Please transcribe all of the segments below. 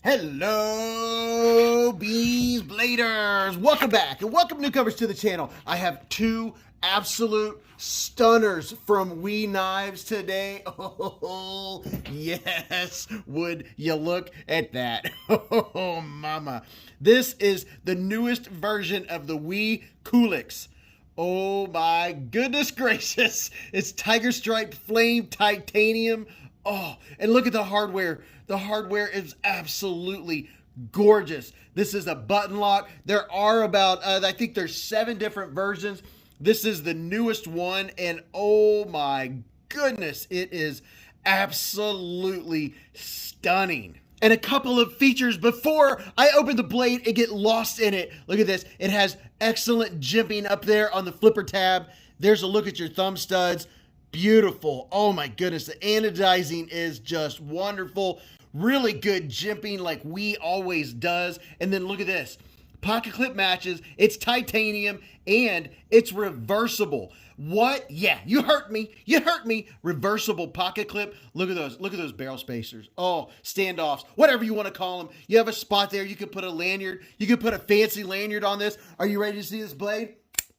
Hello, Beez Bladers! Welcome back and welcome newcomers to the channel. I have two absolute stunners from WE Knives today. Oh, yes, would you look at that? Oh, mama. This is the newest version of the WE CULEX. Oh my goodness gracious. It's Tiger Stripe Flame Titanium. Oh, and look at the hardware. The hardware is absolutely gorgeous. This is a button lock. There are about, I think there's 7 different versions. This is the newest one, and oh my goodness, it is absolutely stunning. And a couple of features before I open the blade and get lost in it. Look at this. It has excellent jimping up there on the flipper tab. There's a look at your thumb studs. Beautiful. Oh my goodness. The anodizing is just wonderful. Really good jimping like WE always does. And then look at this. Pocket clip matches. It's titanium and it's reversible. What? Yeah, you hurt me. You hurt me. Reversible pocket clip. Look at those. Look at those barrel spacers. Oh, standoffs. Whatever you want to call them. You have a spot there. You could put a lanyard. You could put a fancy lanyard on this. Are you ready to see this blade?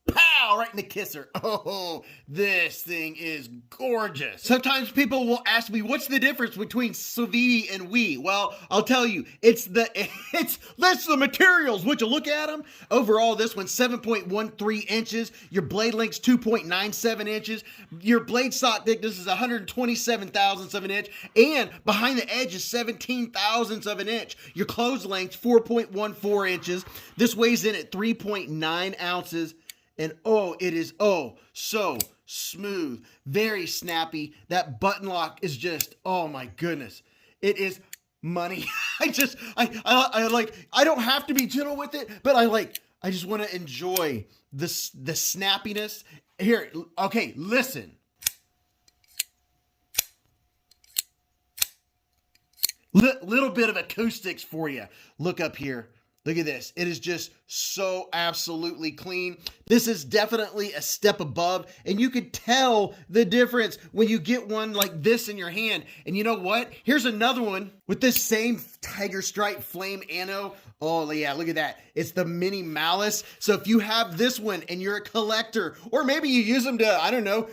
Pow! Right in the kisser. Oh, this thing is gorgeous. Sometimes people will ask me, what's the difference between Saviti and WE? Well, I'll tell you, that's the materials. Would you look at them? Overall, this one's 7.13 inches. Your blade length's 2.97 inches. Your blade stock thickness is 127 thousandths of an inch. And behind the edge is 17 thousandths of an inch. Your close length, 4.14 inches. This weighs in at 3.9 ounces. And oh, it is so smooth, very snappy. That button lock is just, oh my goodness. It is money. I don't have to be gentle with it, but I just want to enjoy the snappiness. Here, okay, listen. Little bit of acoustics for you. Look up here. Look at this. It is just so absolutely clean. This is definitely a step above, and you could tell the difference when you get one like this in your hand. And you know what? Here's another one with this same Tiger Stripe Flame Ano. Oh yeah, look at that. It's the Mini Malice. So if you have this one and you're a collector, or maybe you use them to, I don't know,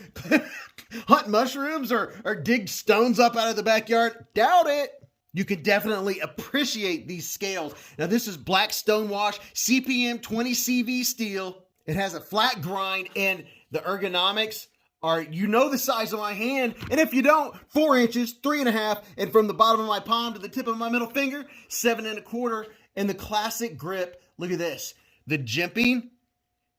hunt mushrooms or dig stones up out of the backyard, doubt it. You can definitely appreciate these scales. Now this is black stonewash, CPM 20 CV steel. It has a flat grind and the ergonomics are, you know the size of my hand. And if you don't, 4 inches, 3.5. And from the bottom of my palm to the tip of my middle finger, 7.25. And the classic grip, look at this. The jimping,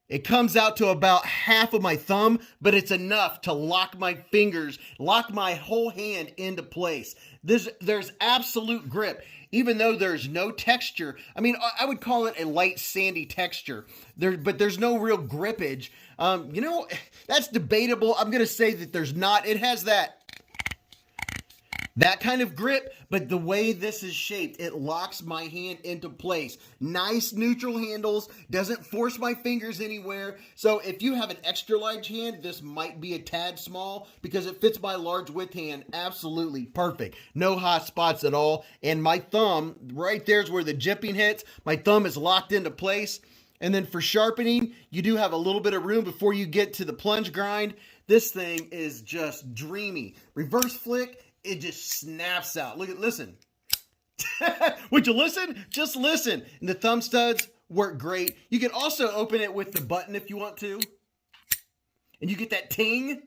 it comes out to about half of my thumb, but it's enough to lock my fingers, lock my whole hand into place. There's absolute grip, even though there's no texture. I mean, I would call it a light sandy texture, but there's no real grippage. You know, that's debatable. I'm going to say that there's not. It has that kind of grip, but the way this is shaped, it locks my hand into place. Nice neutral handles, doesn't force my fingers anywhere. So if you have an extra large hand, this might be a tad small because it fits my large width hand absolutely perfect. No hot spots at all. And my thumb, right there's where the jimping hits. My thumb is locked into place. And then for sharpening, you do have a little bit of room before you get to the plunge grind. This thing is just dreamy. Reverse flick, it just snaps out. Listen. Would you listen? Just listen. And the thumb studs work great. You can also open it with the button if you want to. And you get that ting.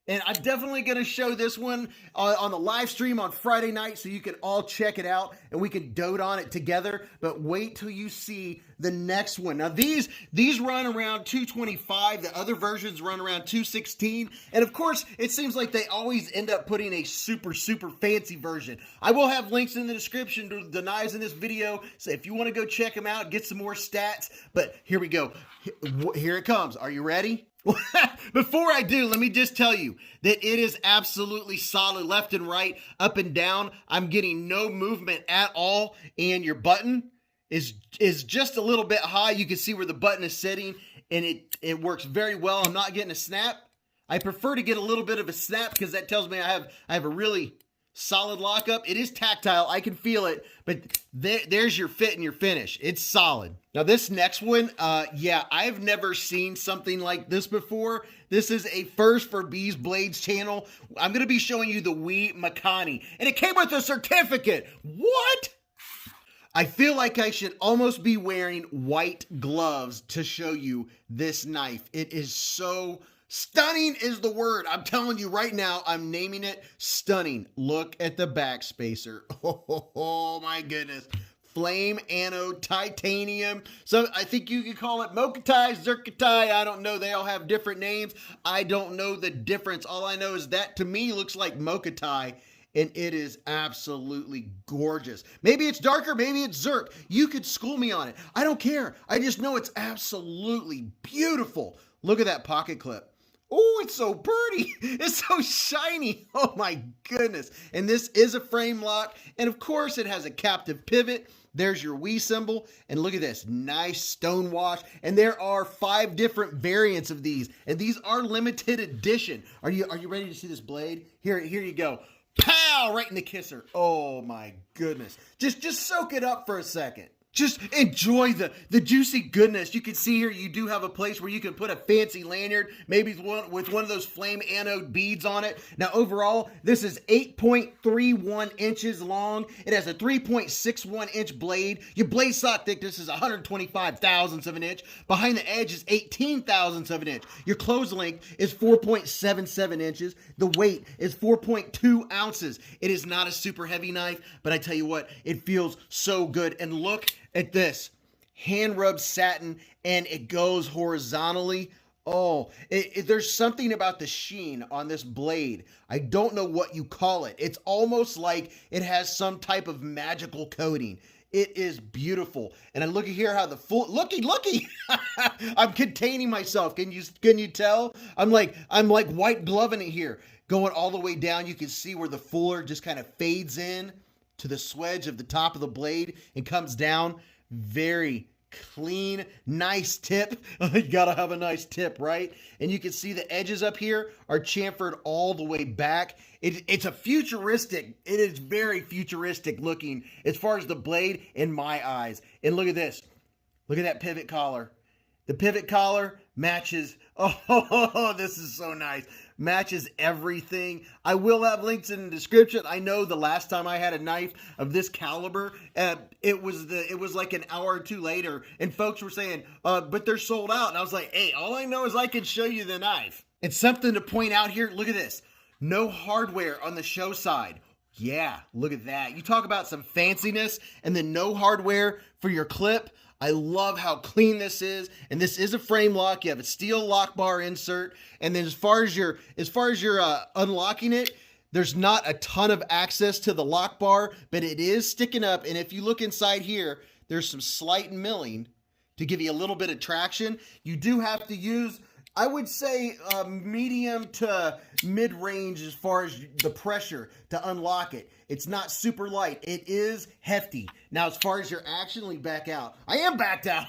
And I'm definitely going to show this one on the live stream on Friday night so you can all check it out and we can dote on it together. But wait till you see the next one. Now these run around $225. The other versions run around $216. And of course, it seems like they always end up putting a super fancy version. I will have links in the description to the knives in this video. So if you want to go check them out, get some more stats. But here we go. Here it comes. Are you ready? Before I do, let me just tell you that it is absolutely solid left and right, up and down. I'm getting no movement at all, and your button is just a little bit high. You can see where the button is sitting, and it works very well. I'm not getting a snap. I prefer to get a little bit of a snap because that tells me I have a really solid lockup. It is tactile. I can feel it, but there's your fit and your finish. It's solid. Now this next one, yeah, I've never seen something like this before. This is a first for Beez Blades channel. I'm going to be showing you the MAKANI, and it came with a certificate. What? I feel like I should almost be wearing white gloves to show you this knife. It is so stunning is the word. I'm telling you right now, I'm naming it stunning. Look at the back spacer. Oh my goodness. Flame anode titanium. So I think you could call it Mokatai, Zirkatai. I don't know. They all have different names. I don't know the difference. All I know is that to me looks like Mokatai. And it is absolutely gorgeous. Maybe it's darker, maybe it's Zerk. You could school me on it. I don't care. I just know it's absolutely beautiful. Look at that pocket clip. Oh, it's so pretty. It's so shiny. Oh my goodness. And this is a frame lock. And of course it has a captive pivot. There's your WE symbol. And look at this, nice stone wash. And there are 5 different variants of these. And these are limited edition. Are you ready to see this blade? Here you go. Pow! Right in the kisser. Oh my goodness. Just soak it up for a second. Just enjoy the juicy goodness. You can see here you do have a place where you can put a fancy lanyard, maybe with one of those flame anode beads on it. Now overall, this is 8.31 inches long. It has a 3.61 inch blade. Your blade stock thickness is 125 thousandths of an inch. Behind the edge is 18 thousandths of an inch. Your close length is 4.77 inches. The weight is 4.2 ounces. It is not a super heavy knife, but I tell you what, it feels so good. And look at this, hand rubbed satin, and it goes horizontally. Oh, there's something about the sheen on this blade. I don't know what you call it. It's almost like it has some type of magical coating. It is beautiful. And I look at here how the full, looky. I'm containing myself. Can you tell? I'm like white gloving it here. Going all the way down, you can see where the fuller just kind of fades in to the swedge of the top of the blade and comes down. Very clean, nice tip. You gotta have a nice tip, right? And you can see the edges up here are chamfered all the way back. It's a futuristic, it is very futuristic looking as far as the blade in my eyes. And look at this. Look at that pivot collar. The pivot collar matches, oh, this is so nice. Matches everything. I will have links in the description. I know the last time I had a knife of this caliber, it was like an hour or two later, and folks were saying, but they're sold out. And I was like, hey, all I know is I can show you the knife. And something to point out here, look at this. No hardware on the show side. Yeah, look at that. You talk about some fanciness and then no hardware for your clip. I love how clean this is, and this is a frame lock. You have a steel lock bar insert, and then as far as you're unlocking it, there's not a ton of access to the lock bar, but it is sticking up. And if you look inside here, there's some slight milling to give you a little bit of traction. You do have to use, I would say, medium to mid-range as far as the pressure to unlock it. It's not super light. It is hefty. Now, as far as your action, let me back out. I am backed out.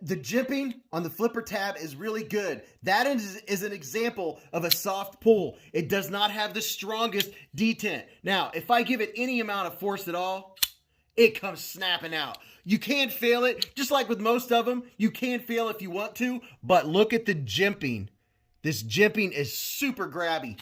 The jimping on the flipper tab is really good. That is an example of a soft pull. It does not have the strongest detent. Now, if I give it any amount of force at all, it comes snapping out. You can't feel it. Just like with most of them, you can feel if you want to, but look at the jimping. This jimping is super grabby.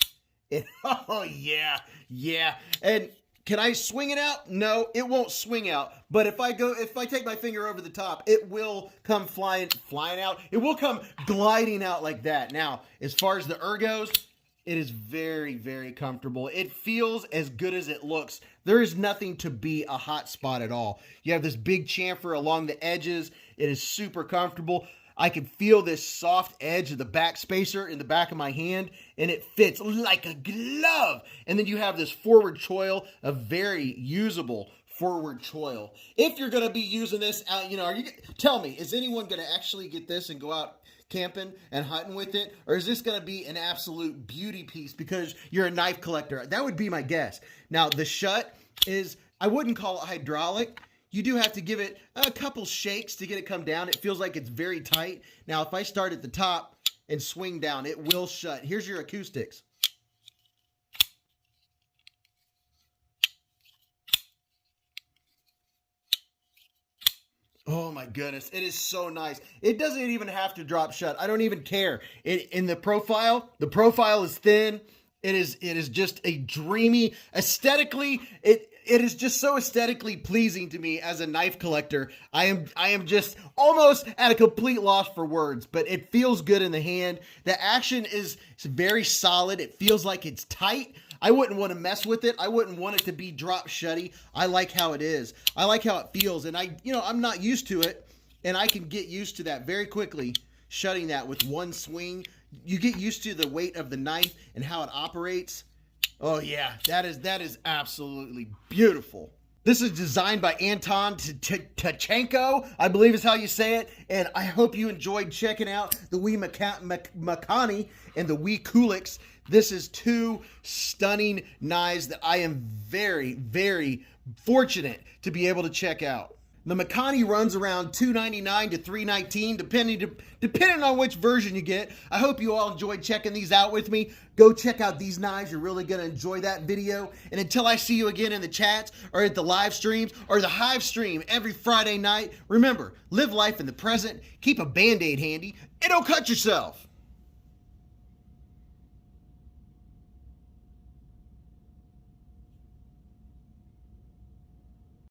Oh, yeah. And can I swing it out? No, it won't swing out. But if I take my finger over the top, it will come flying out. It will come gliding out like that. Now, as far as the ergos, it is very, very comfortable. It feels as good as it looks. There is nothing to be a hot spot at all. You have this big chamfer along the edges. It is super comfortable. I can feel this soft edge of the back spacer in the back of my hand, and it fits like a glove. And then you have this forward choil, a very usable forward choil. If you're going to be using this out, tell me, is anyone going to actually get this and go out camping and hunting with it? Or is this going to be an absolute beauty piece because you're a knife collector? That would be my guess. Now, the shut is, I wouldn't call it hydraulic. You do have to give it a couple shakes to get it come down. It feels like it's very tight. Now, if I start at the top and swing down, it will shut. Here's your acoustics. goodness, it is so nice. It doesn't even have to drop shut. I don't even care. In the profile is thin. It is just a dreamy, aesthetically, it is just so aesthetically pleasing to me as a knife collector. I am just almost at a complete loss for words, but it feels good in the hand. The action is very solid. It feels like it's tight. I wouldn't want to mess with it. I wouldn't want it to be drop shutty. I like how it is. I like how it feels, and I'm not used to it, and I can get used to that very quickly, shutting that with one swing. You get used to the weight of the knife and how it operates. Oh yeah, that is absolutely beautiful. This is designed by Anton Tachenko, I believe is how you say it. And I hope you enjoyed checking out the MAKANI and the CULEX. This is two stunning knives that I am very, very fortunate to be able to check out. The MAKANI runs around $299 to $319, depending on which version you get. I hope you all enjoyed checking these out with me. Go check out these knives. You're really going to enjoy that video. And until I see you again in the chats or at the live streams or the Hive stream every Friday night, remember, live life in the present, keep a Band-Aid handy, and don't cut yourself.